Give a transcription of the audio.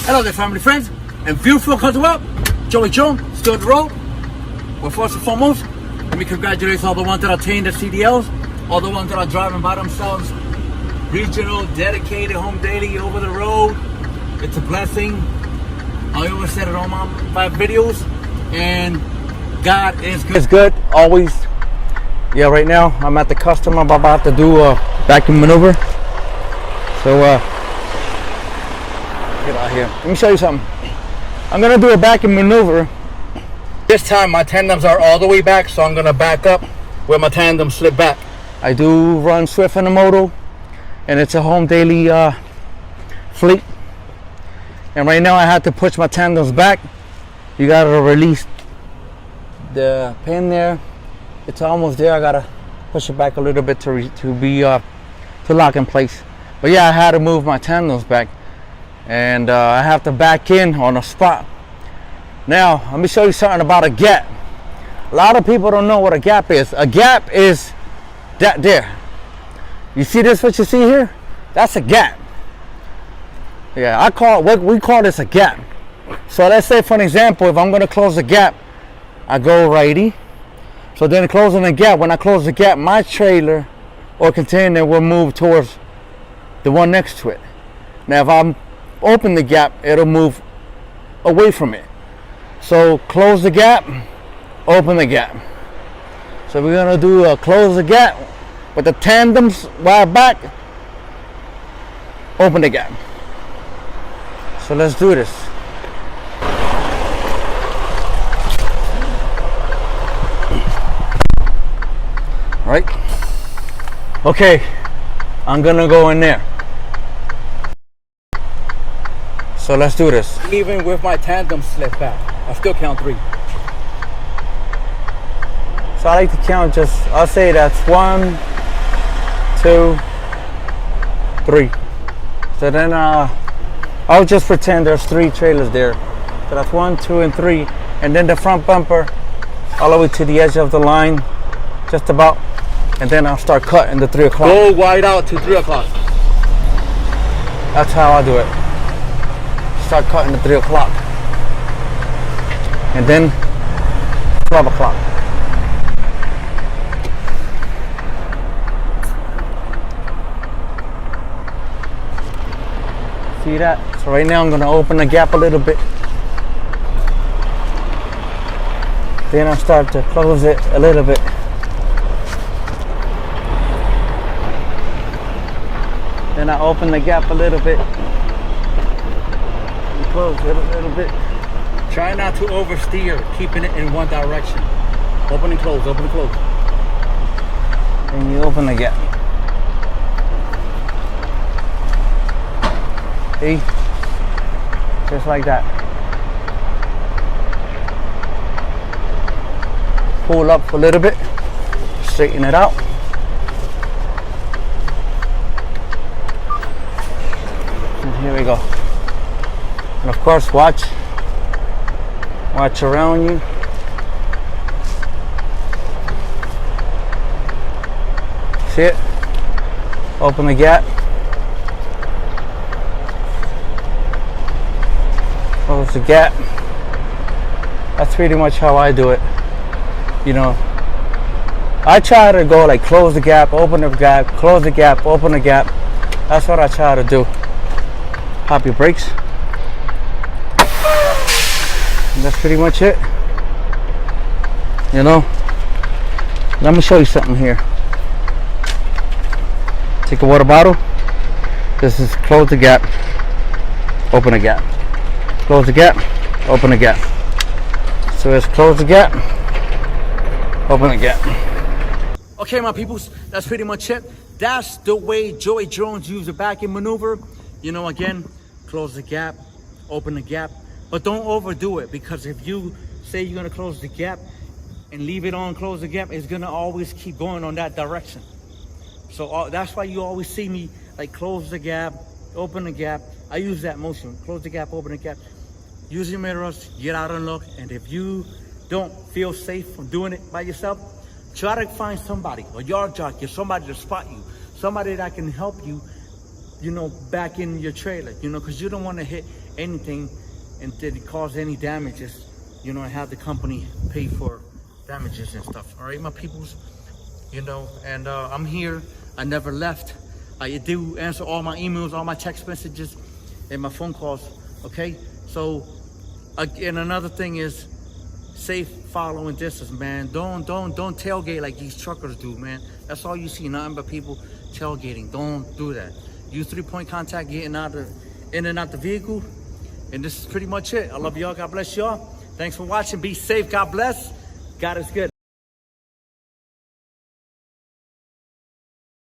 Hello there, family, friends, and beautiful country up. Joey Jones, still on the road. Well, first and foremost, let me congratulate all the ones that obtained their CDLs, all the ones that are driving by themselves, regional, dedicated, home daily, over the road. It's a blessing. I always said it on my videos, and God is good. It's good, always. Yeah, right now, I'm at the customer. I'm about to do a vacuum maneuver. So, get out here. Let me show you something. I'm gonna do a vacuum maneuver. This time my tandems are all the way back, so I'm gonna back up where my tandems slip back. I do run Swift in the moto, and it's a home daily fleet. And right now I have to push my tandems back. You gotta release the pin there. It's almost there. I gotta push it back a little bit to lock in place. But yeah, I had to move my tandems back, and I have to back in on a spot. Now let me show you something about a gap. A lot of people don't know what a gap is. A gap is that there. You see this? What you see here? That's a gap. Yeah, we call this a gap. So let's say, for an example, if I'm going to close the gap, I go righty. So then closing the gap, when I close the gap, my trailer or container will move towards the one next to it. Now if I open the gap, it'll move away from it. So close the gap, open the gap. So we're going to do close the gap with the tandems wide back, open the gap. So let's do this. Right? Okay, I'm gonna go in there. So let's do this. Even with my tandem slip back, I still count 3. So I like to count I'll say that's 1, 2, 3. So then I'll just pretend there's 3 trailers there. So that's 1, 2, and 3. And then the front bumper all the way to the edge of the line, just about. And then I'll start cutting the 3 o'clock. Go wide out to 3 o'clock. That's how I do it. Start cutting the 3 o'clock. And then 12 o'clock. See that? So right now I'm going to open the gap a little bit. Then I'll start to close it a little bit. Then I open the gap a little bit. And close it a little bit. Try not to oversteer, keeping it in one direction. Open and close, open and close. And you open the gap. See? Just like that. Pull up a little bit. Straighten it out. And here we go. And of course, watch around you. See it? Open the gap. Close the gap. That's pretty much how I do it. You know, I try to go like close the gap, open the gap, close the gap, open the gap. That's what I try to do. Pop your brakes. And that's pretty much it. You know, let me show you something here. Take a water bottle. This is close the gap, open the gap. Close the gap, open the gap. So it's close the gap, open the gap. Okay, my peoples, that's pretty much it. That's the way JoeyDrones use the vacuum maneuver. You know, again, close the gap, open the gap, but don't overdo it, because if you say you're gonna close the gap and leave it on, close the gap, it's gonna always keep going on that direction. So that's why you always see me like close the gap, open the gap. I use that motion, close the gap, open the gap. Use your mirrors, get out and look. And if you don't feel safe from doing it by yourself, try to find somebody, a yard jockey, somebody to spot you, somebody that can help you, you know, back in your trailer, you know, because you don't want to hit anything and did it cause any damages, you know, and have the company pay for damages and stuff. All right, my peoples, you know, and I'm here. I never left. I do answer all my emails, all my text messages, and my phone calls. Okay, so again, another thing is safe following distance, man. Don't tailgate like these truckers do, man. That's all you see, nothing but people tailgating. Don't do that. Use 3-point contact, getting in and out the vehicle. And this is pretty much it. I love y'all. God bless y'all. Thanks for watching. Be safe. God bless. God is good.